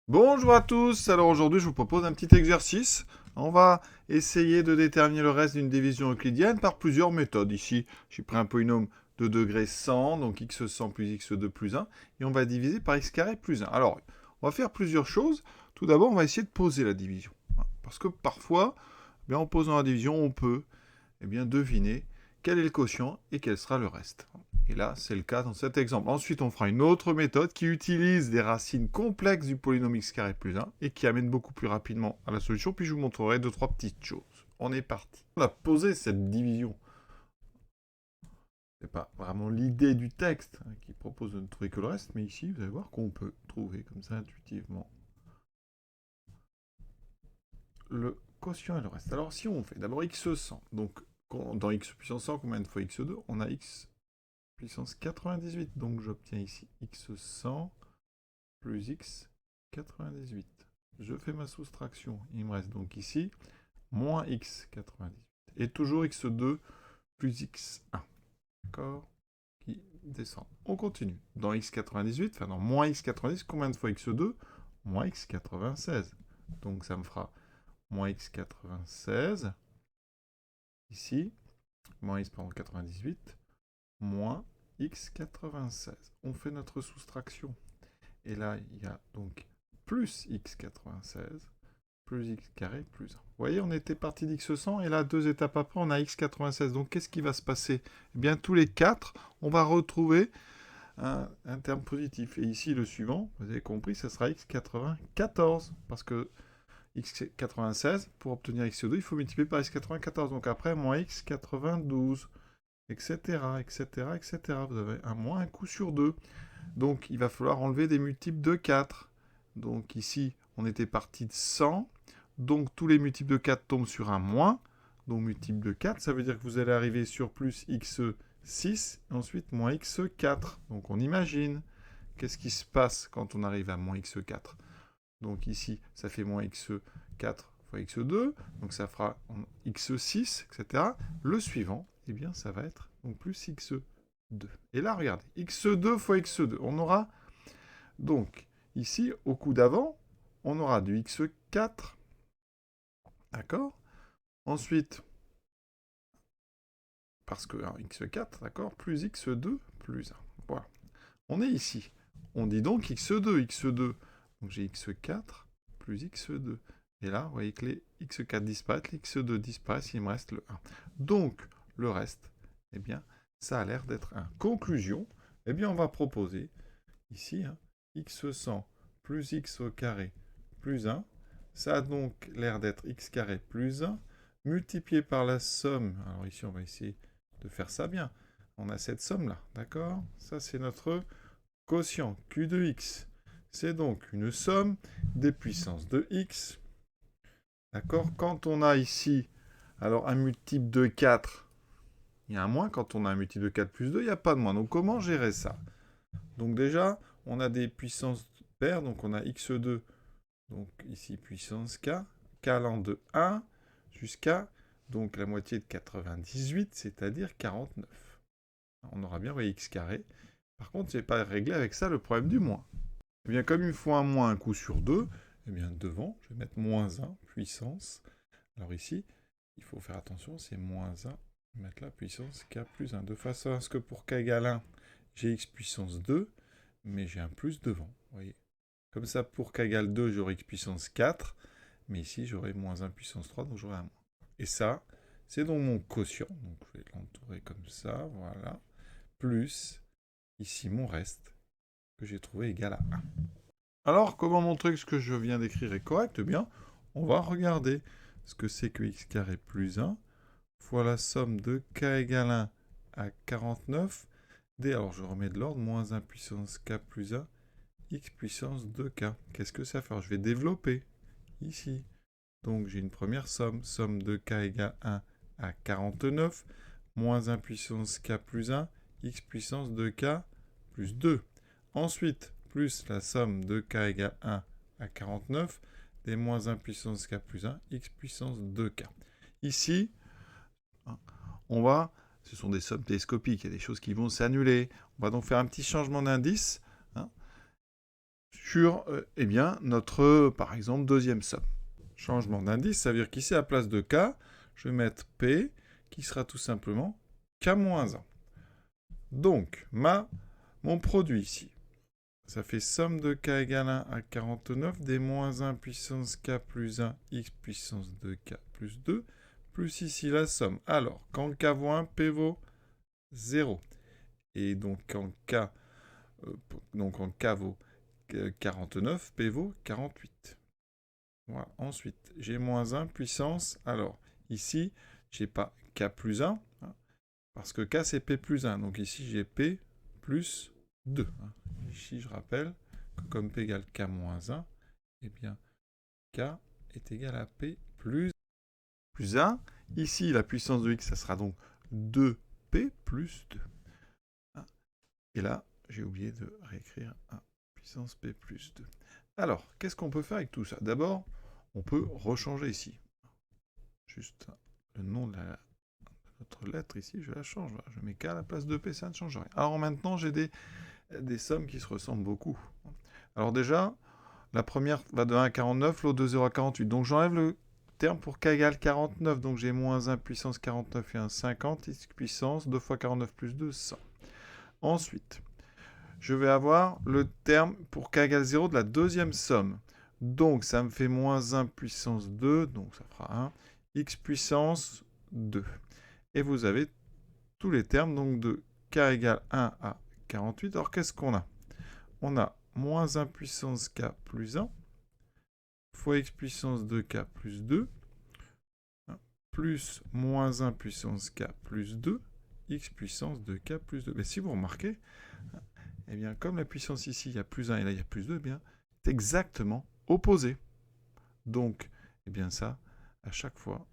Bonjour à tous, alors aujourd'hui je vous propose un petit exercice. On va essayer de déterminer le reste d'une division euclidienne par plusieurs méthodes. Ici, j'ai pris un polynôme de degré 100, donc x100 plus x2 plus 1, et on va diviser par x carré plus 1. Alors, on va faire plusieurs choses. Tout d'abord, on va essayer de poser la division. Parce que parfois, en posant la division, on peut deviner quel est le quotient et quel sera le reste. Et là, c'est le cas dans cet exemple. Ensuite, on fera une autre méthode qui utilise des racines complexes du polynôme x carré plus 1 et qui amène beaucoup plus rapidement à la solution. Puis je vous montrerai 2-3 petites choses. On est parti. On a posé cette division. C'est pas vraiment l'idée du texte qui propose de ne trouver que le reste, mais ici, vous allez voir qu'on peut trouver comme ça intuitivement le quotient et le reste. Alors, si on fait d'abord x100, donc dans x puissance 100, combien de fois x2? On a x puissance 98. Donc j'obtiens ici x100 plus x 98. Je fais ma soustraction. Il me reste donc ici moins x 98. Et toujours x2 plus x1. D'accord? Qui descend. On continue. Dans x98, enfin dans moins x90, combien de fois x2? Moins x96. Donc ça me fera moins x96. Ici, moins x par 98, moins x96. On fait notre soustraction. Et là, il y a donc plus x96 plus x carré plus 1. Vous voyez, on était parti d'x100 et là, 2 étapes après, on a x96. Donc, qu'est-ce qui va se passer? Eh bien, tous les 4, on va retrouver un terme positif. Et ici, le suivant, vous avez compris, ça sera x94. Parce que x96, pour obtenir x2, il faut multiplier par x94. Donc après, moins x92, etc., etc., etc. Vous avez un moins un coup sur 2. Donc, il va falloir enlever des multiples de 4. Donc, ici, on était parti de 100. Donc, tous les multiples de 4 tombent sur un moins. Donc, multiple de 4, ça veut dire que vous allez arriver sur plus x6, et ensuite moins x4. Donc, on imagine. Qu'est-ce qui se passe quand on arrive à moins x4? Donc, ici, ça fait moins x4 fois x2. Donc, ça fera x6, etc. Le suivant, eh bien, ça va être donc plus x2. Et là, regardez, x2 fois x2. On aura donc ici, au coup d'avant, on aura du x4. D'accord? Ensuite, parce que x4, d'accord, plus x2 plus 1. Voilà. On est ici. On dit donc x2, x2. Donc j'ai x4 plus x2. Et là, vous voyez que les x4 disparaissent, les x2 disparaissent, il me reste le 1. Donc, le reste, eh bien, ça a l'air d'être 1. Conclusion, eh bien, on va proposer ici, x100 plus x au carré plus 1. Ça a donc l'air d'être x carré plus 1, multiplié par la somme. Alors ici, on va essayer de faire ça bien. On a cette somme-là, d'accord? Ça, c'est notre quotient Q de x. C'est donc une somme des puissances de x. D'accord? Quand on a ici, alors un multiple de 4, il y a un moins. Quand on a un multiple de 4 plus 2, il n'y a pas de moins. Donc comment gérer ça? Donc déjà, on a des puissances paires. Donc on a x2, donc ici puissance k, k allant de 1 jusqu'à donc la moitié de 98, c'est-à-dire 49. On aura bien, vous voyez, x carré. Par contre, je n'ai pas réglé avec ça le problème du moins. Eh bien, comme il me faut un moins un coup sur 2, eh bien, devant, je vais mettre moins 1, puissance. Alors ici, il faut faire attention, c'est moins 1, je vais mettre la puissance k plus 1, de façon à ce que pour k égale 1, j'ai x puissance 2, mais j'ai un plus devant, vous voyez. Comme ça, pour k égale 2, j'aurai x puissance 4, mais ici, j'aurai moins 1 puissance 3, donc j'aurai un moins. Et ça, c'est donc mon quotient, donc je vais l'entourer comme ça, voilà, plus, ici, mon reste, que j'ai trouvé égal à 1. Alors, comment montrer que ce que je viens d'écrire est correct? Eh bien, on va regarder ce que c'est que x carré plus 1 fois la somme de k égale 1 à 49 d, alors je remets de l'ordre, moins 1 puissance k plus 1, x puissance 2k. Qu'est-ce que ça fait? Je vais développer ici. Donc j'ai une première somme, somme de k égale 1 à 49, moins 1 puissance k plus 1, x puissance 2k plus 2. Ensuite, plus la somme de k égale 1 à 49, des moins 1 puissance k plus 1, x puissance 2k. Ici, ce sont des sommes télescopiques, il y a des choses qui vont s'annuler. On va donc faire un petit changement d'indice. sur eh bien, notre, par exemple, deuxième somme. Changement d'indice, ça veut dire qu'ici, à la place de K, je vais mettre P, qui sera tout simplement K-1. Donc, mon produit ici, ça fait somme de K égale 1 à 49, des moins 1 puissance K plus 1, X puissance 2K plus 2, plus ici la somme. Alors, quand K vaut 1, P vaut 0. Et donc, quand K vaut 49, P vaut 48. Voilà. Ensuite, j'ai moins 1 puissance. Alors, ici, j'ai pas K plus 1, hein, parce que K, c'est P plus 1. Donc ici, j'ai P plus 2. Hein. Ici, je rappelle que comme P égale K moins 1, eh bien, K est égal à P plus 1. Ici, la puissance de X, ça sera donc 2P plus 2. Hein. Et là, j'ai oublié de réécrire 1 puissance P plus 2. Alors, qu'est-ce qu'on peut faire avec tout ça? D'abord, on peut rechanger ici. Juste le nom de notre lettre ici, je la change. Voilà. Je mets K à la place de P, ça ne change rien. Alors maintenant, j'ai des sommes qui se ressemblent beaucoup. Alors déjà, la première va de 1 à 49, l'autre de 0 à 48. Donc j'enlève le terme pour K égale 49. Donc j'ai moins 1 puissance 49 et 1 50, X puissance 2 fois 49 plus 2, 100. Ensuite, je vais avoir le terme pour K égale 0 de la deuxième somme. Donc ça me fait moins 1 puissance 2, donc ça fera 1, X puissance 2. Et vous avez tous les termes donc de K égale 1 à 48. Alors qu'est-ce qu'on a? On a moins 1 puissance K plus 1 fois X puissance 2K plus 2 plus moins 1 puissance K plus 2 X puissance 2K plus 2. Mais si vous remarquez, eh bien, comme la puissance ici, il y a plus 1 et là, il y a plus 2, eh bien, c'est exactement opposé. Donc, eh bien ça, à chaque fois,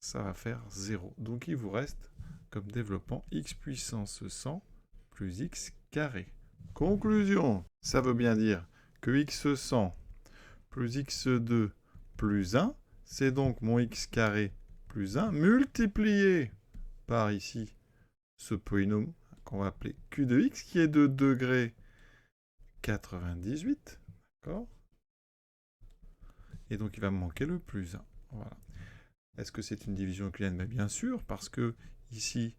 ça va faire 0. Donc, il vous reste comme développement x puissance 100 plus x carré. Conclusion, ça veut bien dire que x100 plus x2 plus 1, c'est donc mon x carré plus 1 multiplié par ici ce polynôme qu'on va appeler q de x qui est de degré 98. D'accord? Et donc il va me manquer le plus 1. Voilà. Est-ce que c'est une division euclidienne? Mais bien sûr, parce que ici,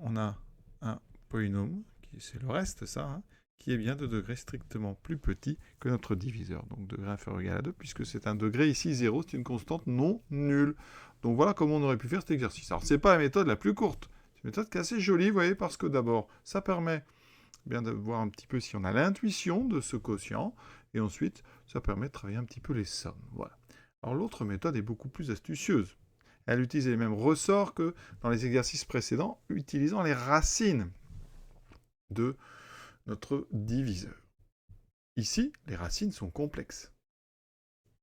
on a un polynôme, c'est le reste, ça, hein, qui est bien de degré strictement plus petit que notre diviseur. Donc degré inférieur ou égal à 2, puisque c'est un degré ici 0, c'est une constante non nulle. Donc voilà comment on aurait pu faire cet exercice. Alors, ce n'est pas la méthode la plus courte. C'est une méthode qui est assez jolie, vous voyez, parce que d'abord, ça permet bien de voir un petit peu si on a l'intuition de ce quotient, et ensuite, ça permet de travailler un petit peu les sommes. Voilà. Alors l'autre méthode est beaucoup plus astucieuse. Elle utilise les mêmes ressorts que dans les exercices précédents, utilisant les racines de notre diviseur. Ici, les racines sont complexes.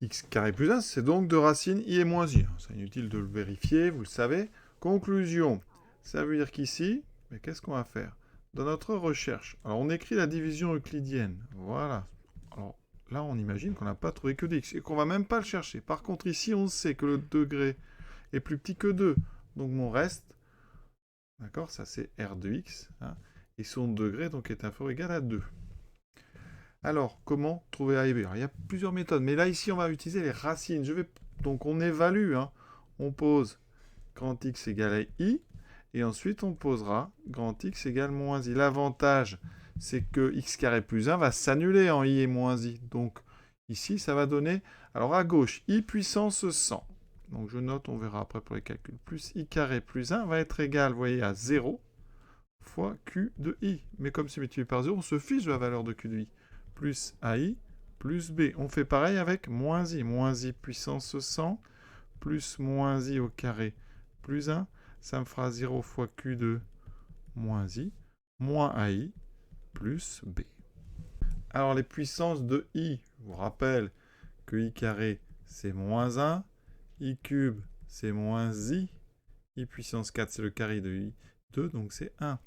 X carré plus 1, c'est donc de racines i et moins i. C'est inutile de le vérifier, vous le savez. Conclusion, ça veut dire qu'ici, mais qu'est-ce qu'on va faire? Dans notre recherche, alors on écrit la division euclidienne. Voilà. Alors là, on imagine qu'on n'a pas trouvé que dx et qu'on ne va même pas le chercher. Par contre, ici, on sait que le degré est plus petit que 2. Donc mon reste, d'accord, ça c'est r de x, hein, et son degré donc est inférieur ou égal à 2. Alors, comment trouver A et B? Alors, il y a plusieurs méthodes, mais là, ici, on va utiliser les racines. Donc, on évalue, hein. On pose grand X égale à I, et ensuite, on posera grand X égale moins I. L'avantage, c'est que X carré plus 1 va s'annuler en I et moins I. Donc, ici, ça va donner, alors à gauche, I puissance 100. Donc, je note, on verra après pour les calculs. Plus I carré plus 1 va être égal, vous voyez, à 0 fois Q de I. Mais comme c'est multiplié par 0, on se fiche de la valeur de Q de I. Plus AI plus B. On fait pareil avec moins I. Moins I puissance 100 plus moins I au carré plus 1. Ça me fera 0 fois Q de moins I moins AI plus B. Alors les puissances de I, je vous rappelle que I carré c'est moins 1. I cube c'est moins I. I puissance 4 c'est le carré de I 2, donc c'est 1.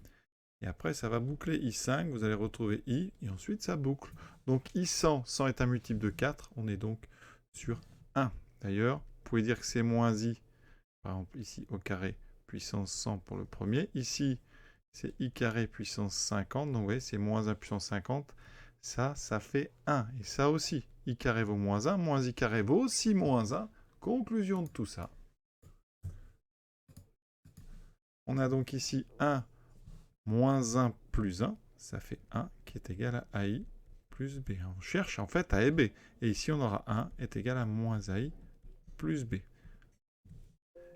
Et après, ça va boucler I5, vous allez retrouver I, et ensuite ça boucle. Donc I100, 100 est un multiple de 4, on est donc sur 1. D'ailleurs, vous pouvez dire que c'est moins I, par exemple ici au carré, puissance 100 pour le premier. Ici, c'est I carré puissance 50, donc vous voyez, c'est moins 1 puissance 50, Ça fait 1. Et ça aussi. I carré vaut moins 1, moins I carré vaut aussi moins 1. Conclusion de tout ça. On a donc ici 1 moins 1 plus 1. Ça fait 1 qui est égal à AI plus B. On cherche en fait A et B. Et ici, on aura 1 est égal à moins AI plus B.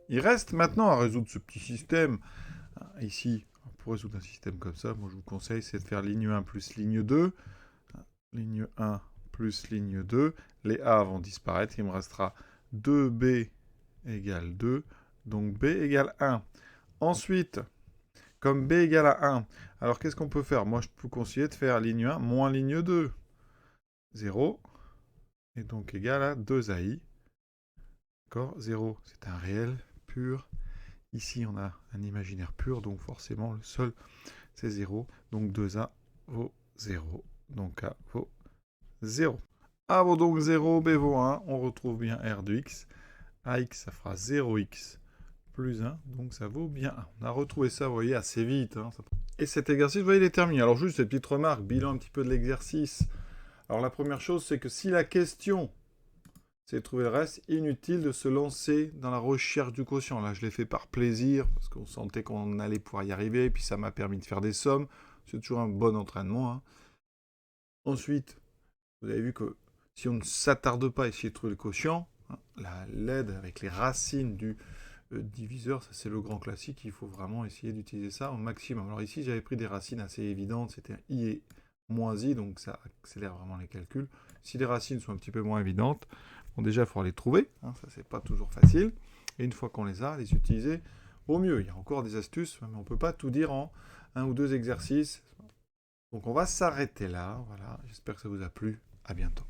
Il reste maintenant à résoudre ce petit système. Ici, pour résoudre un système comme ça, moi je vous conseille, c'est de faire ligne 1 plus ligne 2. Ligne 1 plus ligne 2. Les A vont disparaître. Il me restera 2B égale 2. Donc B égale 1. Ensuite, comme B égale à 1, alors qu'est-ce qu'on peut faire? Moi, je peux conseiller de faire ligne 1 moins ligne 2. 0. Et donc égal à 2AI. D'accord? 0, c'est un réel pur. Ici, on a un imaginaire pur, donc forcément, le seul, c'est 0. Donc 2A vaut 0. Donc A vaut 0. A vaut donc 0, B vaut 1. On retrouve bien R de X. AX, ça fera 0X plus 1, donc ça vaut bien 1. On a retrouvé ça, vous voyez, assez vite. Hein. Et cet exercice, vous voyez, il est terminé. Alors juste cette petite remarque, bilan un petit peu de l'exercice. Alors la première chose, c'est que si la question, c'est de trouver le reste, inutile de se lancer dans la recherche du quotient. Là, je l'ai fait par plaisir, parce qu'on sentait qu'on allait pouvoir y arriver, et puis ça m'a permis de faire des sommes. C'est toujours un bon entraînement. Hein. Ensuite, vous avez vu que si on ne s'attarde pas à essayer de trouver le quotient, hein, l'aide avec les racines du diviseur, ça c'est le grand classique, il faut vraiment essayer d'utiliser ça au maximum. Alors ici, j'avais pris des racines assez évidentes, c'était I et moins I, donc ça accélère vraiment les calculs. Si les racines sont un petit peu moins évidentes, bon déjà, il faudra les trouver, hein, ça c'est pas toujours facile. Et une fois qu'on les a, les utiliser au mieux. Il y a encore des astuces, mais on ne peut pas tout dire en 1 ou 2 exercices. Donc on va s'arrêter là, voilà, j'espère que ça vous a plu, à bientôt.